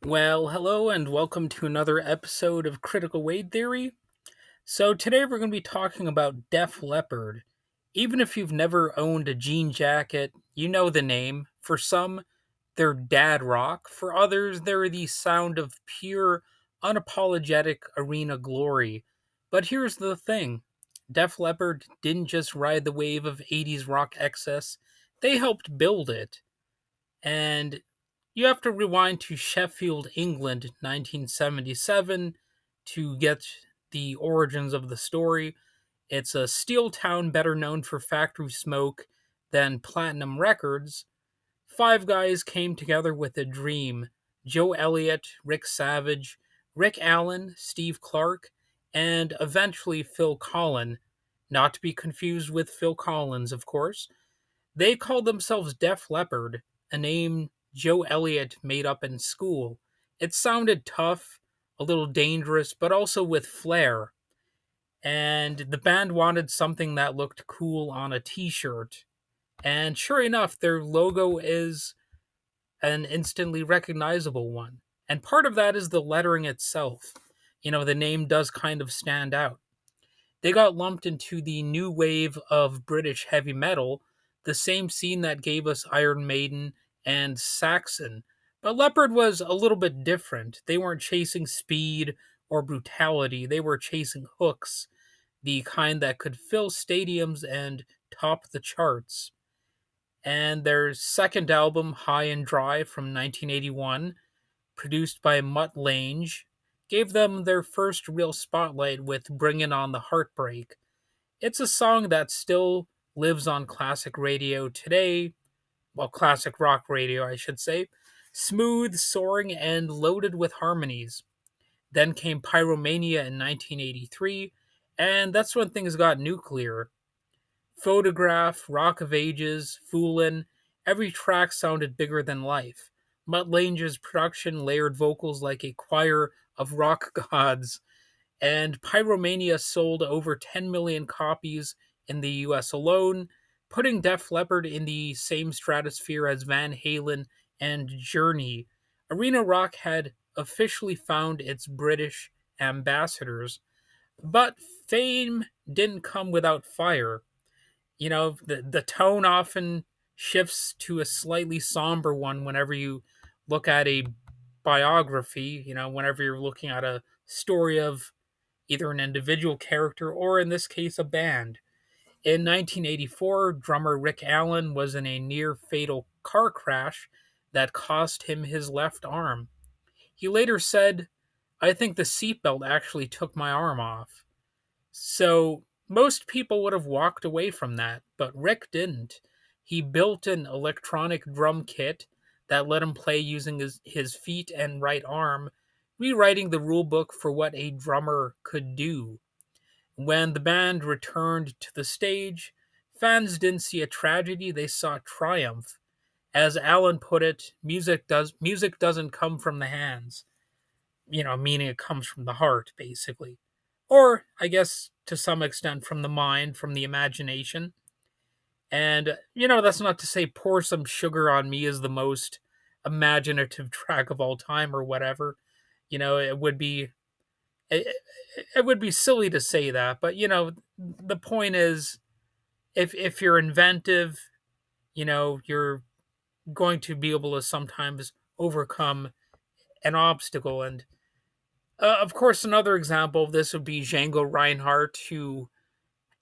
Well, hello and welcome to another episode of Critical Weight Theory. So, today we're going to be talking about Def Leppard. Even if you've never owned a jean jacket, you know the name. For some, they're dad rock. For others, they're the sound of pure, unapologetic arena glory. But here's the thing: Def Leppard didn't just ride the wave of 80s rock excess, they helped build it. And you have to rewind to Sheffield, England, 1977 to get the origins of the story. It's a steel town better known for factory smoke than Platinum Records. Five guys came together with a dream: Joe Elliott, Rick Savage, Rick Allen, Steve Clark, and eventually Phil Collen. Not to be confused with Phil Collins, of course. They called themselves Def Leppard, a name Joe Elliott made up in school. It sounded tough, a little dangerous, but also with flair. And the band wanted something that looked cool on a t shirt. And sure enough, their logo is an instantly recognizable one. And part of that is the lettering itself. The name does kind of stand out. They got lumped into the new wave of British heavy metal, the same scene that gave us Iron Maiden and Saxon. But Leopard was a little bit different. They weren't chasing speed or brutality, they were chasing hooks, the kind that could fill stadiums and top the charts. And their second album, High and Dry, from 1981, produced by Mutt Lange, gave them their first real spotlight with Bringin' On the Heartbreak. It's a song that still lives on classic radio today, well, classic rock radio, I should say. Smooth, soaring, and loaded with harmonies. Then came Pyromania in 1983, and that's when things got nuclear. Photograph, Rock of Ages, Foolin', every track sounded bigger than life. Mutt Lange's production layered vocals like a choir of rock gods, and Pyromania sold over 10 million copies in the US alone, putting Def Leppard in the same stratosphere as Van Halen and Journey. Arena rock had officially found its British ambassadors, but fame didn't come without fire. The tone often shifts to a slightly somber one whenever you look at a biography, whenever you're looking at a story of either an individual character or, in this case, a band. In 1984, drummer Rick Allen was in a near fatal car crash that cost him his left arm. He later said, "I think the seatbelt actually took my arm off." So most people would have walked away from that, but Rick didn't. He built an electronic drum kit that let him play using his feet and right arm, rewriting the rulebook for what a drummer could do. When the band returned to the stage, fans didn't see a tragedy, they saw triumph. As Alan put it, music doesn't come from the hands, meaning it comes from the heart, basically. Or, I guess, to some extent, from the mind, from the imagination. And, that's not to say Pour Some Sugar on Me is the most imaginative track of all time or whatever. It would be it, it would be silly to say that, but the point is, if you're inventive, you're going to be able to sometimes overcome an obstacle. And of course, another example of this would be Django Reinhardt,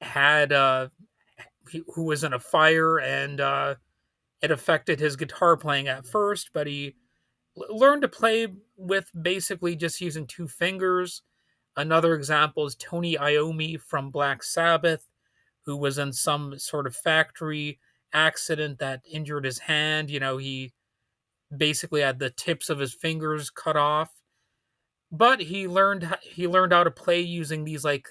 had who was in a fire, and it affected his guitar playing at first, but he learned to play with basically just using two fingers. Another example is Tony Iommi from Black Sabbath, who was in some sort of factory accident that injured his hand. He basically had the tips of his fingers cut off, but he learned how to play using these like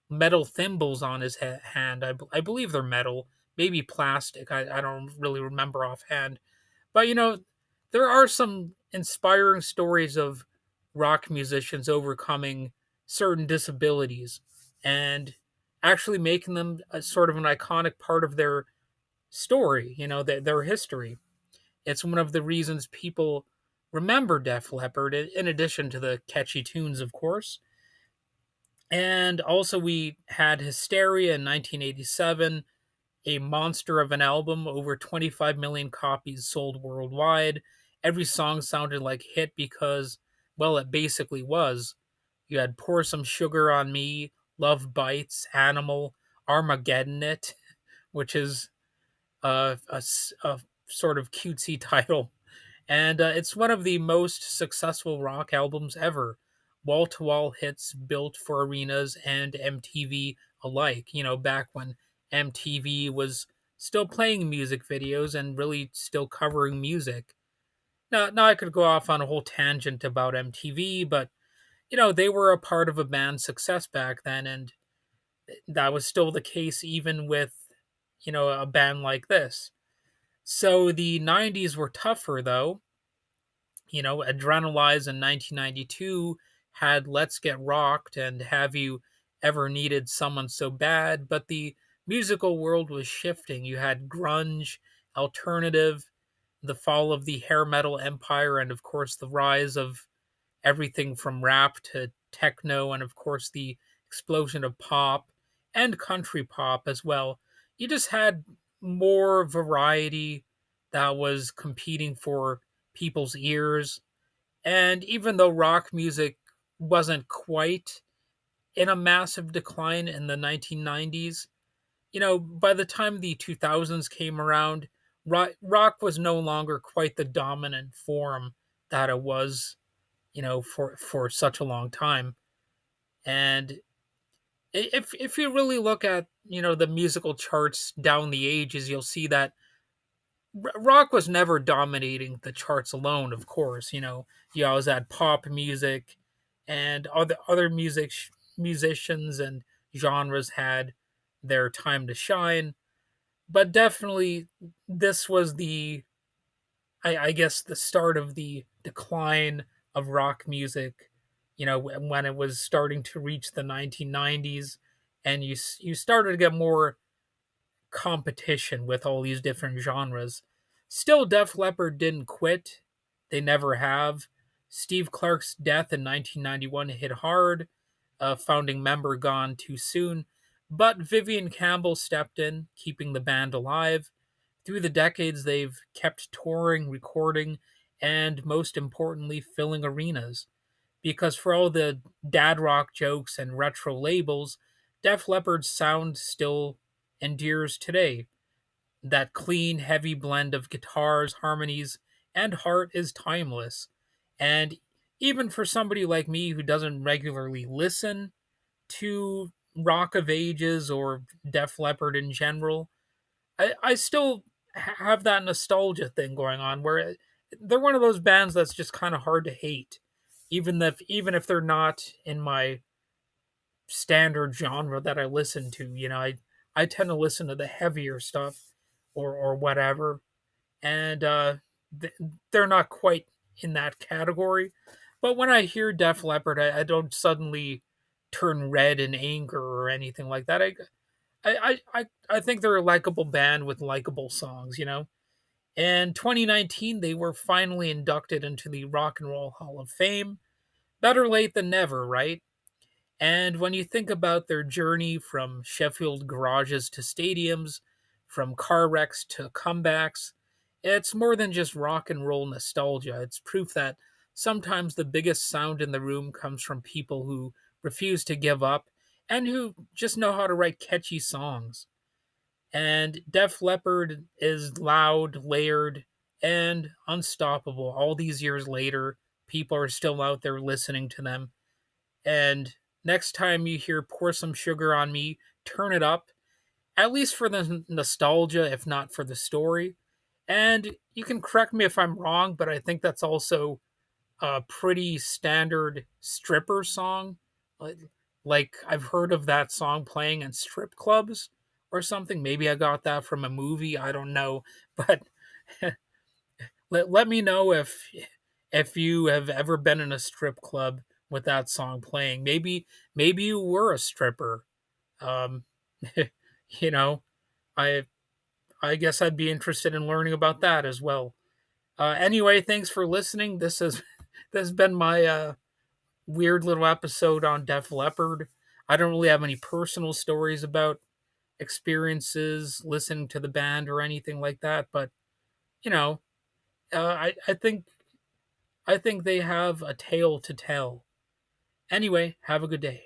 metal thimbles on his hand. I believe they're metal, maybe plastic. I don't really remember offhand. But there are some inspiring stories of rock musicians overcoming certain disabilities and actually making them a sort of an iconic part of their story, their history. It's one of the reasons people remember Def Leppard, in addition to the catchy tunes, of course. And also, we had Hysteria in 1987, a monster of an album, over 25 million copies sold worldwide. Every song sounded like a hit because, well, it basically was. You had Pour Some Sugar on Me, Love Bites, Animal, Armageddon It, which is a sort of cutesy title. And it's one of the most successful rock albums ever. Wall to wall hits built for arenas and MTV alike. Back when MTV was still playing music videos and really still covering music. Now I could go off on a whole tangent about MTV, but they were a part of a band's success back then, and that was still the case even with a band like this. So the 90s were tougher though. Adrenalize in 1992 had Let's Get Rocked and Have You Ever Needed Someone So Bad, but the musical world was shifting. You had grunge, alternative, the fall of the hair metal empire, and of course the rise of everything from rap to techno, and of course the explosion of pop and country pop as well. You just had more variety that was competing for people's ears. And even though rock music wasn't quite in a massive decline in the 1990s, by the time the 2000s came around, rock was no longer quite the dominant form that it was, for such a long time. And if you really look at, the musical charts down the ages, you'll see that rock was never dominating the charts alone. Of course, you always had pop music, and other musicians and genres had their time to shine. But definitely, this was I guess the start of the decline of rock music. When it was starting to reach the 1990s, and you started to get more competition with all these different genres. Still, Def Leppard didn't quit. They never have. Steve Clark's death in 1991 hit hard, a founding member gone too soon, but Vivian Campbell stepped in, keeping the band alive. Through the decades, they've kept touring, recording, and most importantly, filling arenas. Because for all the dad rock jokes and retro labels, Def Leppard's sound still endures today. That clean, heavy blend of guitars, harmonies, and heart is timeless. And even for somebody like me who doesn't regularly listen to Rock of Ages or Def Leppard in general, I still have that nostalgia thing going on where they're one of those bands that's just kind of hard to hate, even if they're not in my standard genre that I listen to. I tend to listen to the heavier stuff or whatever, and th- they're not quite in that category. But when I hear Def Leppard, I don't suddenly turn red in anger or anything like that. I think they're a likable band with likable songs. In 2019, they were finally inducted into the Rock and Roll Hall of Fame. Better late than never, right? And when you think about their journey from Sheffield garages to stadiums, from car wrecks to comebacks, it's more than just rock and roll nostalgia. It's proof that sometimes the biggest sound in the room comes from people who refuse to give up and who just know how to write catchy songs. And Def Leppard is loud, layered, and unstoppable. All these years later, people are still out there listening to them. And next time you hear Pour Some Sugar on Me, turn it up, at least for the nostalgia, if not for the story. And you can correct me if I'm wrong, but I think that's also a pretty standard stripper song. Like, like I've heard of that song playing in strip clubs or something. Maybe I got that from a movie. I don't know. But let me know if you have ever been in a strip club with that song playing. Maybe you were a stripper. Um, you know, I I guess I'd be interested in learning about that as well. Anyway, thanks for listening. This has been my weird little episode on Def Leppard. I don't really have any personal stories about experiences listening to the band or anything like that, but you know, I think they have a tale to tell. Anyway, have a good day.